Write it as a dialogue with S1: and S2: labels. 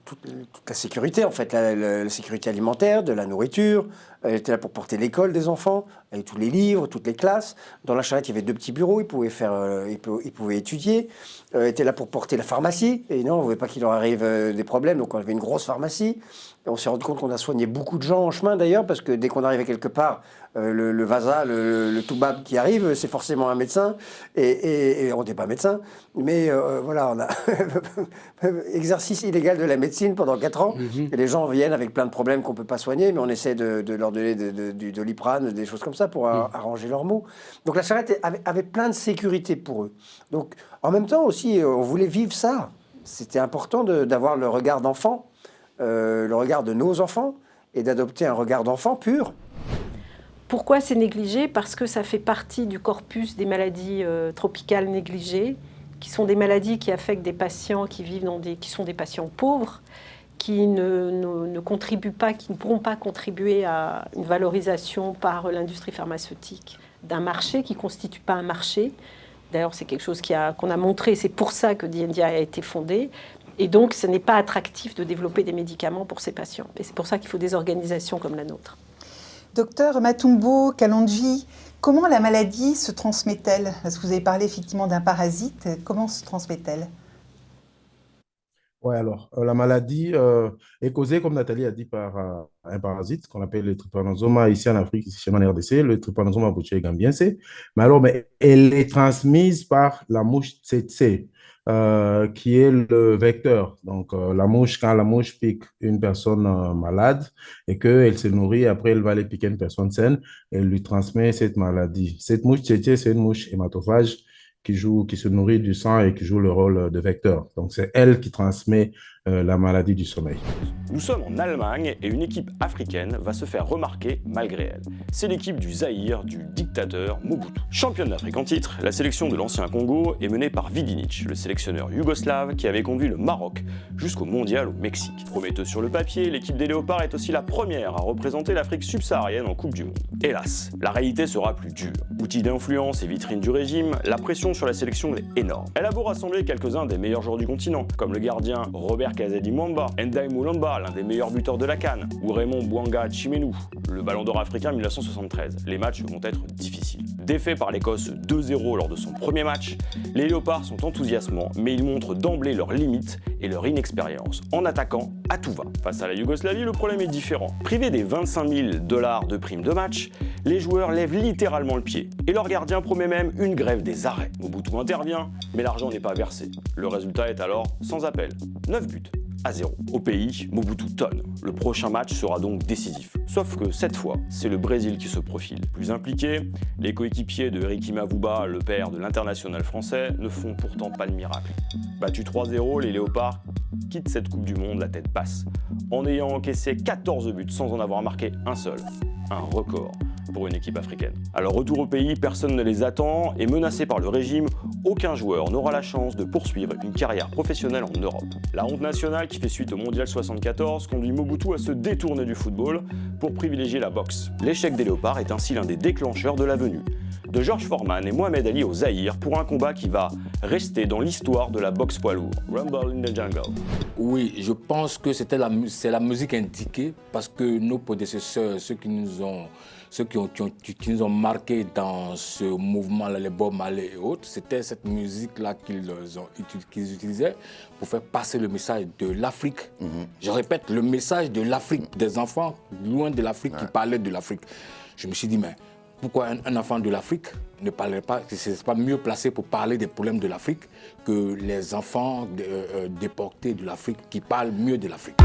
S1: toute la sécurité, en fait, la sécurité alimentaire, de la nourriture. Elle était là pour porter l'école des enfants, avec tous les livres, toutes les classes. Dans la charrette, il y avait 2 petits bureaux, ils pouvaient étudier. Elle était là pour porter la pharmacie. Et non, on ne voulait pas qu'il leur arrive des problèmes, donc on avait une grosse pharmacie. Et on s'est rendu compte qu'on a soigné beaucoup de gens en chemin, d'ailleurs, parce que dès qu'on arrivait quelque part, le Vasa, le Toubab qui arrive, c'est forcément un médecin. Et on n'était pas médecin. Mais voilà, on a exercice illégal de la médecine pendant 4 ans. Et les gens viennent avec plein de problèmes qu'on ne peut pas soigner, mais on essaie de leur donner de Doliprane, des choses comme ça pour arranger leurs maux. Donc la charrette avait plein de sécurité pour eux. Donc en même temps aussi, on voulait vivre ça. C'était important d'avoir le regard d'enfant, le regard de nos enfants, et d'adopter un regard d'enfant pur.
S2: Pourquoi c'est négligé? Parce que ça fait partie du corpus des maladies tropicales négligées, qui sont des maladies qui affectent des patients qui vivent qui sont des patients pauvres, qui ne contribuent pas, qui ne pourront pas contribuer à une valorisation par l'industrie pharmaceutique d'un marché qui ne constitue pas un marché. D'ailleurs, c'est quelque chose qu'on a montré, c'est pour ça que DNDi a été fondé. Et donc, ce n'est pas attractif de développer des médicaments pour ces patients. Et c'est pour ça qu'il faut des organisations comme la nôtre.
S3: Docteur Matumbo Kalonji, comment la maladie se transmet-elle? Parce que vous avez parlé effectivement d'un parasite. Comment se transmet-elle?
S4: Oui, alors, la maladie est causée, comme Nathalie a dit, par un parasite qu'on appelle le trypanosoma ici en Afrique, ici chez moi en RDC, le trypanosoma boutché-gambiense. Mais elle est transmise par la mouche tsetse, qui est le vecteur. Donc, quand la mouche pique une personne malade et qu'elle se nourrit, après, elle va aller piquer une personne saine, elle lui transmet cette maladie. Cette mouche tsetse, c'est une mouche hématophage qui se nourrit du sang et qui joue le rôle de vecteur. Donc, c'est elle qui transmet la maladie du sommeil.
S5: Nous sommes en Allemagne et une équipe africaine va se faire remarquer malgré elle. C'est l'équipe du Zaïre du dictateur Mobutu. Championne d'Afrique en titre, la sélection de l'ancien Congo est menée par Vidinic, le sélectionneur yougoslave qui avait conduit le Maroc jusqu'au mondial au Mexique. Prometteuse sur le papier, l'équipe des Léopards est aussi la première à représenter l'Afrique subsaharienne en Coupe du Monde. Hélas, la réalité sera plus dure. Outil d'influence et vitrine du régime, la pression sur la sélection est énorme. Elle a beau rassembler quelques-uns des meilleurs joueurs du continent, comme le gardien Robert Kazadi Mwamba, Ndai Moulamba, l'un des meilleurs buteurs de la CAN, ou Raymond Bouanga Tchimenu, le ballon d'or africain 1973. Les matchs vont être difficiles. Défait par l'Écosse 2-0 lors de son premier match, les Léopards sont enthousiasmants, mais ils montrent d'emblée leurs limites et leur inexpérience, en attaquant à tout va. Face à la Yougoslavie, le problème est différent. Privés des 25 000 $ de prime de match, les joueurs lèvent littéralement le pied, et leur gardien promet même une grève des arrêts. Mobutu intervient, mais l'argent n'est pas versé. Le résultat est alors sans appel, 9 buts à 0. Au pays, Mobutu tonne. Le prochain match sera donc décisif. Sauf que cette fois, c'est le Brésil qui se profile. Plus impliqué, les coéquipiers de Eric Imavuba, le père de l'international français, ne font pourtant pas de miracle. Battus 3-0, les Léopards quittent cette Coupe du Monde la tête basse, en ayant encaissé 14 buts sans en avoir marqué un seul. Un record pour une équipe africaine. Alors retour au pays, personne ne les attend et menacé par le régime, aucun joueur n'aura la chance de poursuivre une carrière professionnelle en Europe. La honte nationale qui fait suite au Mondial 74 conduit Mobutu à se détourner du football pour privilégier la boxe. L'échec des Léopards est ainsi l'un des déclencheurs de la venue de George Foreman et Mohamed Ali au Zaïre pour un combat qui va rester dans l'histoire de la boxe poids lourd. Rumble in the Jungle.
S6: Oui, je pense que c'est la musique indiquée parce que nos prédécesseurs, ceux qui nous ont marqués dans ce mouvement-là, les Bob Marley et autres, c'était cette musique-là qu'ils utilisaient pour faire passer le message de l'Afrique. Je répète, le message de l'Afrique, des enfants loin de l'Afrique qui parlaient de l'Afrique. Je me suis dit, mais pourquoi un enfant de l'Afrique ne parlerait pas, c'est pas mieux placé pour parler des problèmes de l'Afrique que les enfants déportés de l'Afrique qui parlent mieux de l'Afrique.